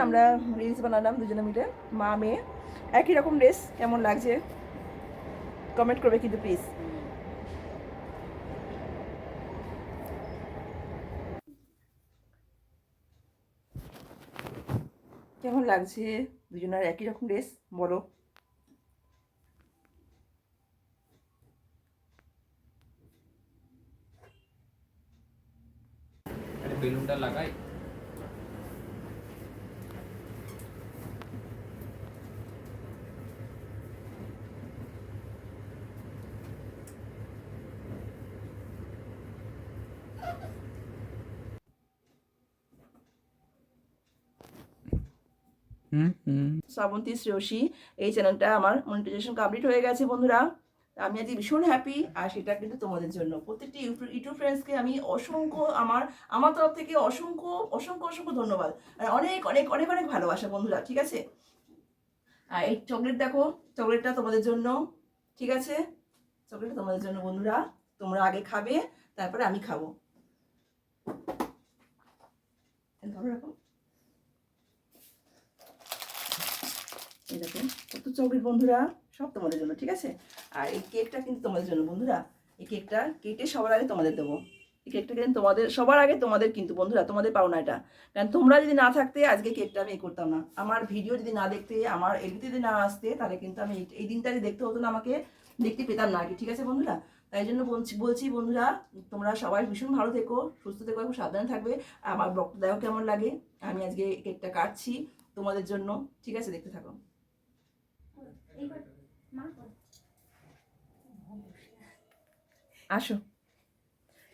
আমরা রিলস বানালাম দুজনে মিলে, মা মেয়ে একই রকম ড্রেস। কেমন লাগছে কমেন্ট করবে কিন্তু প্লিজ। কেমন লাগছে দুজনের একই রকম ড্রেস বলো। বেলুনটা লাগাই। শ্রাবন্তী শ্রেয়সী, এই চ্যানেলটা আমার মনিটাইজেশন কমপ্লিট হয়ে গেছে বন্ধুরা। আমি আজকে ভীষণ হ্যাপি, আর সেটা কিন্তু তোমাদের জন্য। প্রত্যেকটি ইউটিউব ফ্রেন্ডসকে আমি অসংখ্য আমার তরফ থেকে অসংখ্য অসংখ্য অসংখ্য ধন্যবাদ, আর অনেক অনেক অনেক অনেক ভালোবাসা বন্ধুরা, ঠিক আছে। আর এই চকলেট দেখো, চকলেটটা তোমাদের জন্য, ঠিক আছে। চকলেটটা তোমাদের জন্য বন্ধুরা, তোমরা আগে খাবে তারপরে আমি খাবো। ধরো এরকম, এই দেখো কত চকলেট বন্ধুরা, সব তোমাদের জন্য, ঠিক আছে। আর এই কেকটা কিন্তু তোমাদের জন্য বন্ধুরা। এই কেকটা কেটে সবার আগে তোমাদের দেবো। এই কেকটা কিন্তু তোমাদের সবার আগে তোমাদের, কিন্তু বন্ধুরা তোমাদের পাও না এটা। কারণ তোমরা যদি না থাকতে আজকে কেকটা আমি করতাম না। আমার ভিডিও যদি না দেখতে, আমার এডিটে যদি না আসতে, তাহলে কিন্তু আমি এই দিনটা যদি দেখতে হতো না, আমাকে দেখতে পেতাম না আর কি, ঠিক আছে বন্ধুরা। তাই জন্য বলছি বন্ধুরা, তোমরা সবাই ভীষণ ভালো থেকো, সুস্থ থেকো এবং সাবধানে থাকবে। আমার ব্লগটা দেখো কেমন লাগে। আমি আজকে কেকটা কাটছি তোমাদের জন্য, ঠিক আছে, দেখতে থাকো। আসো,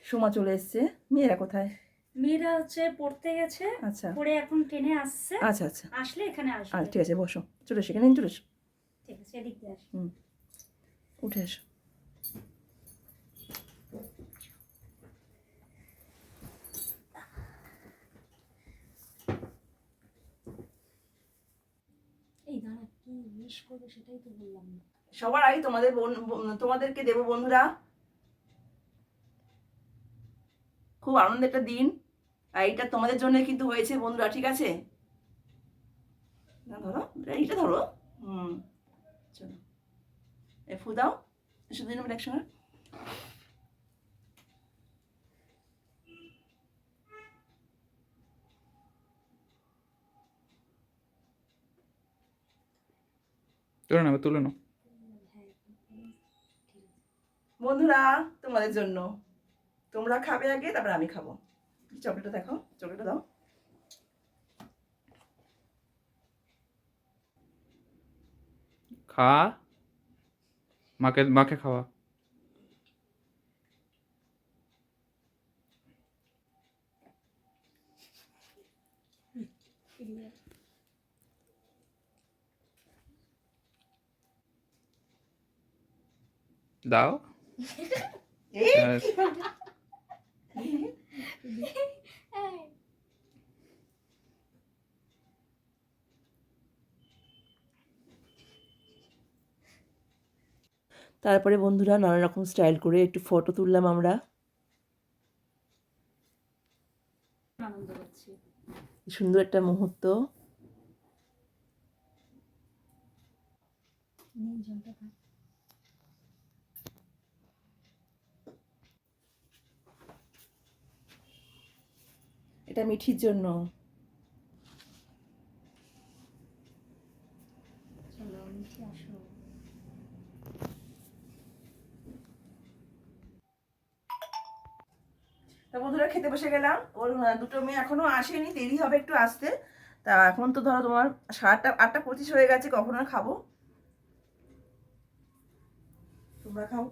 সোমা চলে এসছে। মেয়েরা কোথায়? মেয়েরা হচ্ছে পড়তে গেছে। আচ্ছা, পড়ে এখন ট্রেনে আসছে। আচ্ছা আচ্ছা, আসলে এখানে আসবে। আচ্ছা ঠিক আছে, বসো, চলে এসো, এখানে চলে এসো। ঠিক আছে, এদিক দিয়ে আসো। উঠে এসো। এই দাঁড়া, কি উইশ করবে সেটাই তো বললাম না। সবার আগে তোমাদেরকে দেবো বন্ধুরা। খুব আনন্দের একটা দিন, আর এটা তোমাদের জন্য কিন্তু হয়েছে বন্ধুরা, ঠিক আছে। না ধরো, এইটা ধরো। চলো, এ ফু দাও, শুধু দিন একসঙ্গে। তুলে নাও, তুলে নাও। বন্ধুরা তোমাদের জন্য, তোমরা খাবে আগে তারপর আমি খাবো। চকলেটটা দেখো, চকলেটটা দাও। খা, মাকে মাকে খাওয়া। দাও। তারপরে বন্ধুরা নানা রকম স্টাইল করে একটু ফটো তুললাম আমরা। আনন্দ করছি। সুন্দর একটা মুহূর্ত। এটা মিঠির জন্য। চলো মিঠি আসো। তা বন্ধুরা খেতে বসে গেলাম। ওর দুটো মেয়ে এখনো আসেনি, দেরি হবে একটু আসতে। তা এখন তো ধরো তোমার 8:25 হয়ে গেছে, কখন আর খাবো। তোমরা খাও,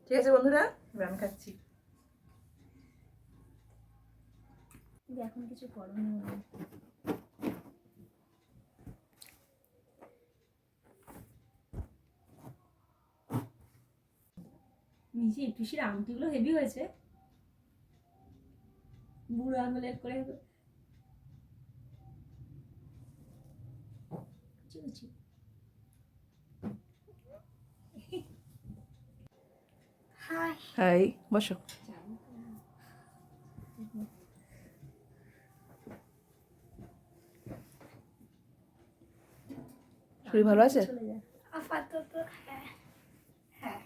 ঠিক আছে বন্ধুরা, এবার আমি খাচ্ছি। এখন কিছু করণীয় নেই। মিশি পিসির আংটিগুলো হেভি হয়েছে, বুড়ো আঙুলের করে চুচি। হাই, বসো। শরীর ভালো আছে? চলে যায়। আপাতত হ্যাঁ হ্যাঁ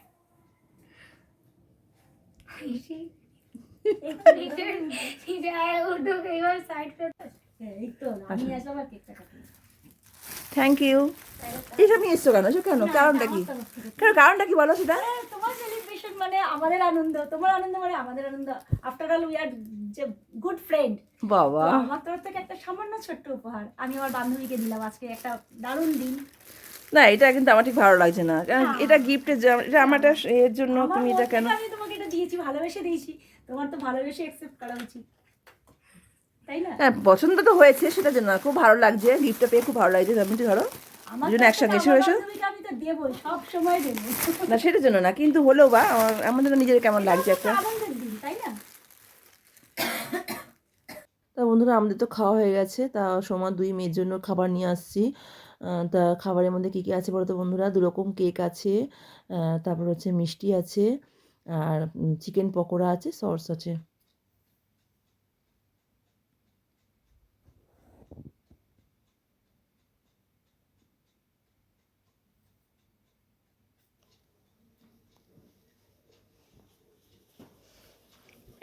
উঠুক এবার সাইড পে হ্যাঁ, এই তো না, আমি আসলাম আর কেকটা কাটলাম। Thank you. এইসব নিয়ে এসছো কেন? এসব কেন? কারণটা কি? কেন কারণটা কি বলো সেটা? হ্যাঁ, তোমার সেলিব্রেশন মানে আমাদের আনন্দ, তোমার আনন্দ মানে আমাদের আনন্দ। আফটার অল উই আর যে গুড ফ্রেন্ড। বাবা আমার তরফ থেকে একটা সামান্য ছোট্ট উপহার আমি আমার বান্ধবীকে দিলাম। আজকে একটা দারুণ দিন। না, এটা কিন্তু আমার ঠিক ভালো লাগছে না, কারণ না। এটা গিফটের, এটা আমার একটা এর জন্য আমার তুমি মন এটা থেকে কেন? আমি তোমাকে এটা দিয়েছি, ভালোবেসে দিয়েছি। তোমার তো ভালোবেসে অ্যাকসেপ্ট করা উচিত, তাই না? হ্যাঁ, পছন্দ তো হয়েছে সেটার জন্য খুব ভালো লাগছে, গিফটটা পেয়ে খুব ভালো লাগছে। তুমি ধরো আমার দুজন তরফ একসঙ্গে থেকে এসে আমার হয়েছো বান্ধবীকে আমি তো দেবই, সব সময় দেবো। না, সেটার জন্য না, কিন্তু হলেও বা আমার জন্য নিজের কেমন লাগছে একটা। আনন্দের দিন, তাই না? তা বন্ধুরা, আমাদের তো খাওয়া হয়ে গেছে। তা সোমা 2 মেয়ের জন্য খাবার নিয়ে আসছি। তা খাবারের মধ্যে কী কী আছে বলো তো বন্ধুরা? 2 রকম কেক আছে, তারপর হচ্ছে মিষ্টি আছে, আর চিকেন পকোড়া আছে, সস আছে।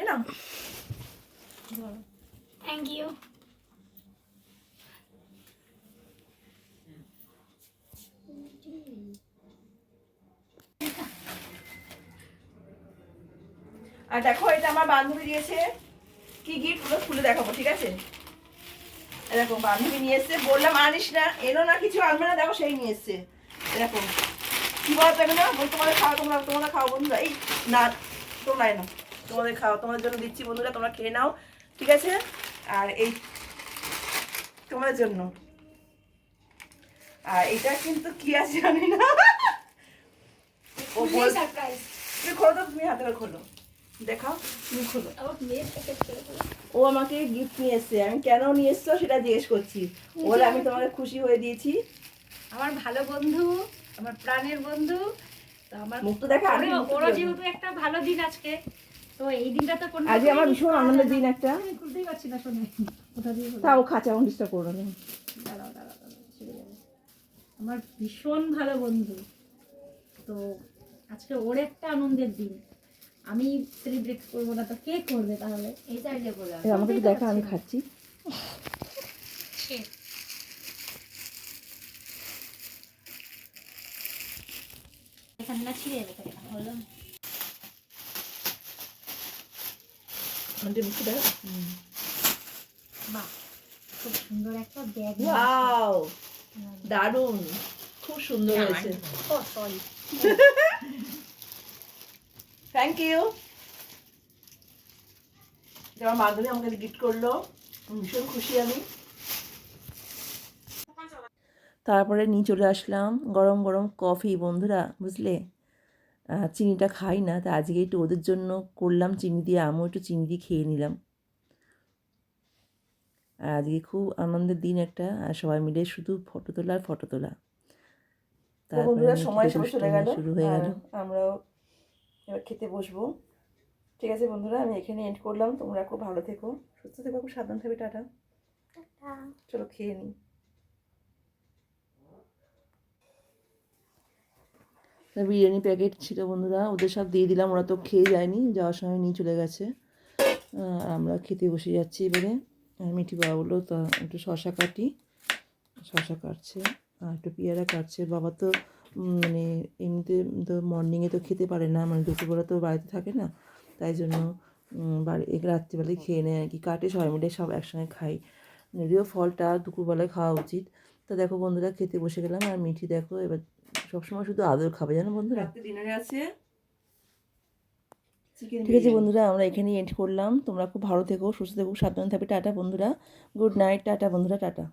এলাম। থ্যাংক ইউ আর দেখো, এটা আমার বান্ধবী দিয়েছে। কি গিফট গুলো খুলে দেখাবো, ঠিক আছে? এরকম বান্ধবী নিয়ে এসছে, বললাম আনিস না, এনো না, কিছু আনবে না, দেখো সেই নিয়ে এসছে। এরকম কি বলতো না, তোমাদের খাওয়া, তোমরা খাও বন্ধুরা। এই না, তোমরা এনো, তোমাদের খাও, তোমাদের জন্য দিচ্ছি বন্ধুরা, তোমরা খেয়ে নাও, ঠিক আছে? আর এই তোমাদের জন্য। আর এটা কিন্তু কি আছে জানি না। ও বল, সারপ্রাইজ তুমি খোলো তো, তুমি হাতে করে খোলো, দেখাও, তুমি খোলো। আমার মেয়ের প্যাকেট করে দিল। ও আমাকে গিফট নিয়ে এসছে, আমি কেন নিয়ে এসছো সেটা জিজ্ঞেস করছি। বলে আমি তোমাকে খুশি হয়ে দিয়েছি। আমার ভালো বন্ধু, আমার প্রাণের বন্ধু, তো আমার মুখ তো দেখা, আমি মুখ তো ওরা দেখি। যেহেতু একটা ভালো দিন আজকে, তো এই দিনটা তো কোনো আজকে আমার ভীষণ আনন্দের দিন একটা। আমি খুলতেই পারছি না, শোনে কোথা দিয়ে হলো? তাও খাঁচা আমার ডিস্টার্ব করো না। দাঁড়াও দাঁড়াও দাঁড়াও, ছেড়ে যাবে। আমার ভীষণ ভালো বন্ধু, তো আজকে ওর একটা আনন্দের দিন, আমি সেলিব্রেট করবো না তো কে করবে তাহলে? এই চাইলে বলে এই আমাকে একটু দেখা, আমি খাচ্ছি। এখানে না ছিঁড়ে যাবে তাকে, হলো আমাদের মুখে দেখা। বাহ, খুব সুন্দর একটা ব্যাগ। ওয়াও, দারুণ, খুব সুন্দর হয়েছে। ও সরি, থ্যাংক ইউ। আমার বান্ধবী আমাকে গিফট করলো, ভীষণ খুশি আমি। তারপরে নিয়ে চলে আসলাম গরম গরম কফি বন্ধুরা, বুঝলে? চিনিটা খাই না, তা আজকে একটু ওদের জন্য করলাম চিনি দিয়ে, আমিও একটু চিনি দিয়ে খেয়ে নিলাম। আর আজকে খুব আনন্দের দিন একটা, আর সবাই মিলে শুধু ফটো তোলা আর ফটো তোলা। তারপরে সময় শুরু হয়ে গেল, আমরাও এবার খেতে বসবো। ঠিক আছে বন্ধুরা, আমি এখানে এন্ড করলাম। তোমরা খুব ভালো থেকো, সুস্থ থেকো, খুব সাবধান থাকবে। টাটা। চলো খেয়ে নিই। বিরিয়ানি প্যাকেট ছিল বন্ধুরা, ওদের সব দিয়ে দিলাম, ওরা তো খেয়ে যায়নি, যাওয়ার সময় নিয়ে চলে গেছে। আর আমরা খেতে বসে যাচ্ছি এবারে। আর মিঠি বাবা বললো তা একটু শশা কাটি, শশা কাটছে, আর একটু পেয়ারা কাটছে। বাবা তো মানে এমনিতে তো মর্নিংয়ে তো খেতে পারে না, মানে দুপুরবেলা তো বাড়িতে থাকে না, তাই জন্য বাড়ি রাত্রিবেলায় খেয়ে নেয় আর কি, কাটে, সবাই মিলে সব একসঙ্গে খাই। যদিও ফলটা দুপুরবেলায় খাওয়া উচিত। তা দেখো বন্ধুরা, খেতে বসে গেলাম। আর মিঠি দেখো এবার সবসময় শুধু আদর খাবে, জানো বন্ধুরা। ডিনারে আছে চিকেন। ঠিক আছে বন্ধুরা, আমরা এখানেই এন্ড করলাম। তোমরা খুব ভালো থেকো, সুস্থ থেকো, সাবধানে থাকবে। টাটা বন্ধুরা, গুড নাইট, টাটা বন্ধুরা, টাটা।